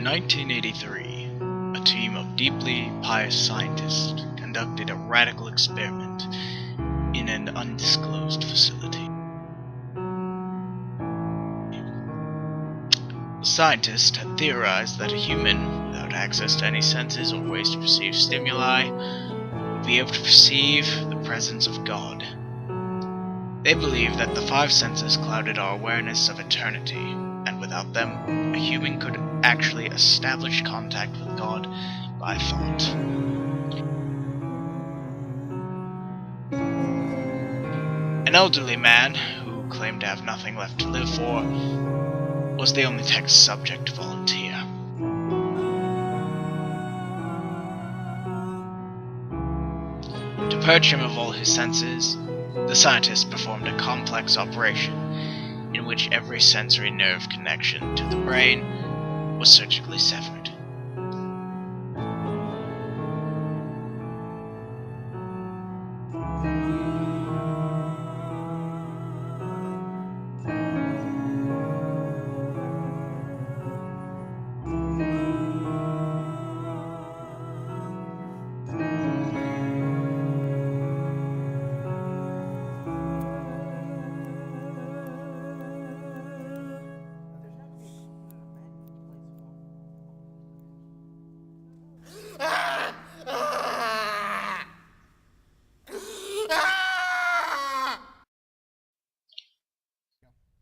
1983, a team of deeply pious scientists conducted a radical experiment in an undisclosed facility. The scientists had theorized that a human, without access to any senses or ways to perceive stimuli, would be able to perceive the presence of God. They believed that the five senses clouded our awareness of eternity, and without them, a human could actually establish contact with God by thought. An elderly man, who claimed to have nothing left to live for, was the only test subject to volunteer. To purge him of all his senses, the scientists performed a complex operation in which every sensory nerve connection to the brain was surgically severed.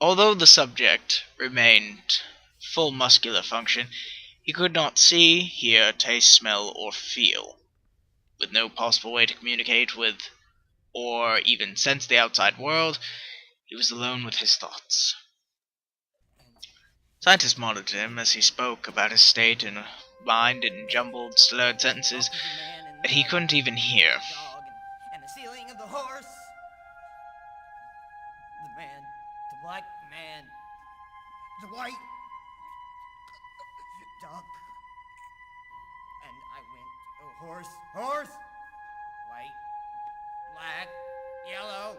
Although the subject remained full muscular function, he could not see, hear, taste, smell, or feel. With no possible way to communicate with or even sense the outside world, he was alone with his thoughts. Scientists monitored him as he spoke about his state and mind in jumbled, slurred sentences that he couldn't even hear. And the ceiling of the horse. The man, the black man, the white dog. And I went, oh, horse, white, black, yellow.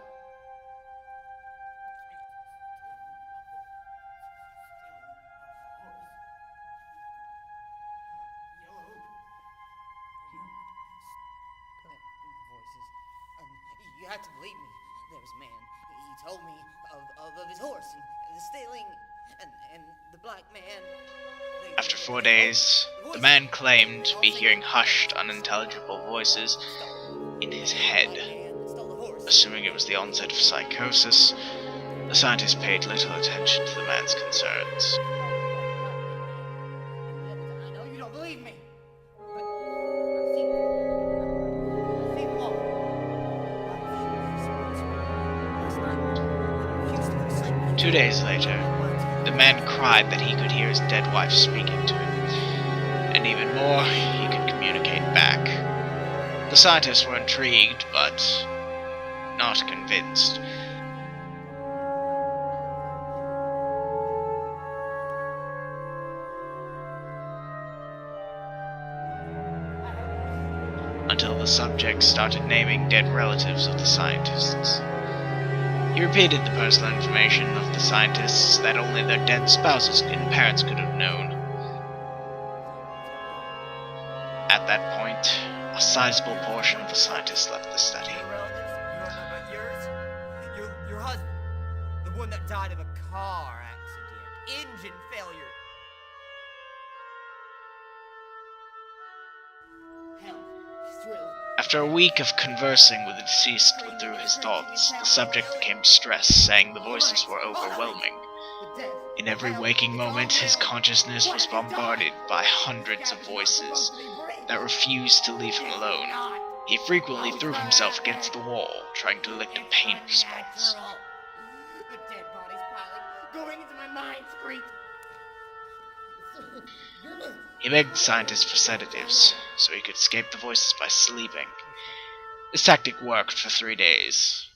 You have to believe me. There was a man. He told me of his horse and the stalling and the black man. After 4 days, the man claimed to be hearing hushed, unintelligible voices in his head. Assuming it was the onset of psychosis, the scientists paid little attention to the man's concerns. I know you don't believe me. 2 days later, the man cried that he could hear his dead wife speaking to him, and even more, he could communicate back. The scientists were intrigued, but not convinced. Until the subject started naming dead relatives of the scientists. He repeated the personal information of the scientists that only their dead spouses and parents could have known. At that point, a sizable portion of the scientists left the study. Your relatives? You want to know about yours? Your husband. The one that died of a car accident. Engine failure. Hell, thrill. After a week of conversing with the deceased through his thoughts, the subject became distressed, saying the voices were overwhelming. In every waking moment, his consciousness was bombarded by hundreds of voices that refused to leave him alone. He frequently threw himself against the wall, trying to elicit a pain response. The dead body's piling, going into my mind, Screech. He begged scientists for sedatives, so he could escape the voices by sleeping. This tactic worked for 3 days.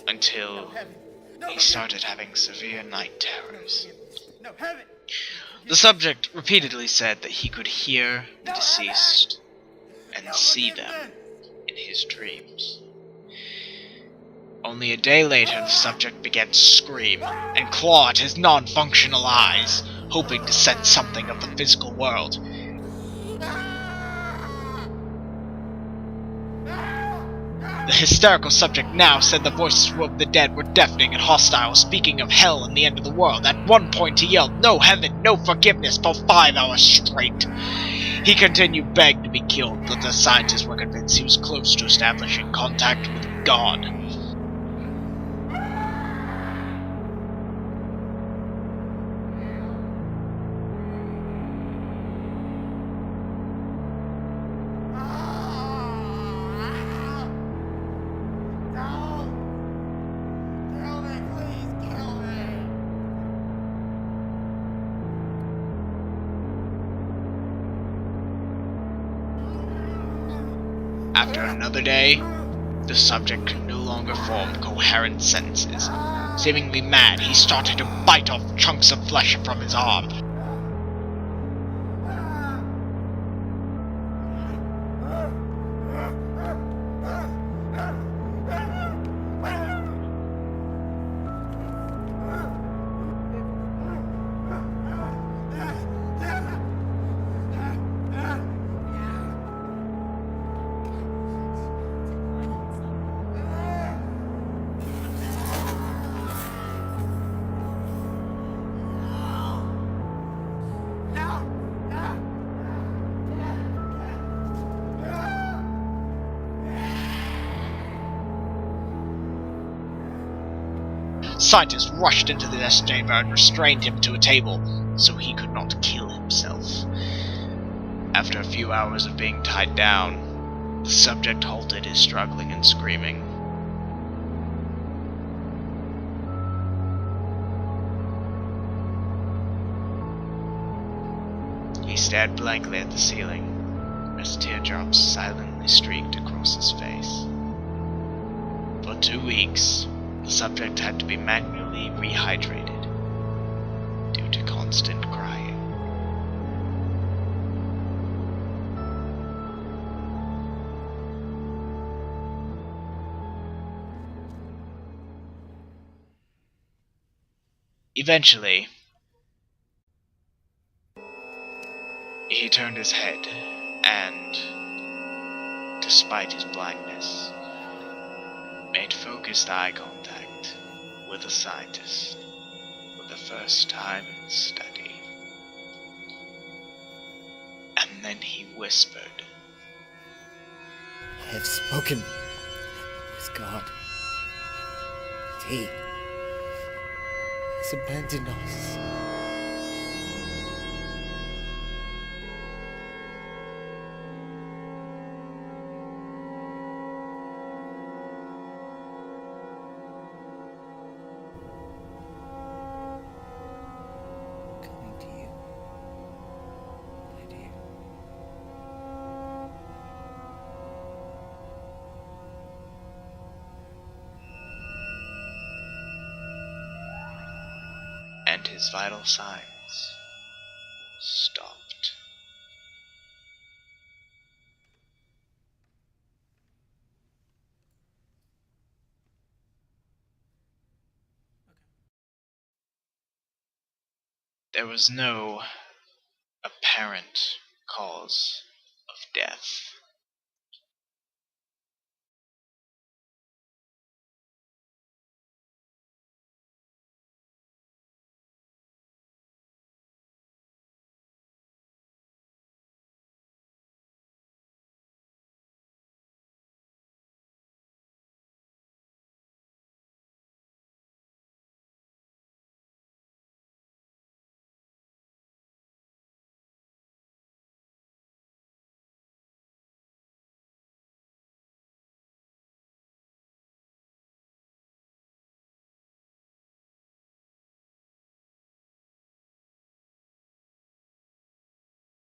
Until he started having severe night terrors. No heaven. The subject repeatedly said that he could hear the deceased and see them in his dreams. Only a day later, the subject began to scream and claw at his non-functional eyes, hoping to sense something of the physical world. The hysterical subject now said the voices of the dead were deafening and hostile, speaking of hell and the end of the world. At one point he yelled, "No heaven, no forgiveness," for 5 hours straight. He continued begging to be killed, but the scientists were convinced he was close to establishing contact with God. After another day, the subject could no longer form coherent sentences. Seemingly mad, he started to bite off chunks of flesh from his arm. Scientists rushed into the test chamber and restrained him to a table so he could not kill himself. After a few hours of being tied down, the subject halted his struggling and screaming. He stared blankly at the ceiling as teardrops silently streaked across his face. For 2 weeks, the subject had to be manually rehydrated due to constant crying. Eventually, he turned his head and, despite his blindness, made focused eye contact with a scientist for the first time in study. And then he whispered, I have spoken with God. But He has abandoned us. Coming to you, my dear. and his vital signs stopped. There was no apparent cause of death.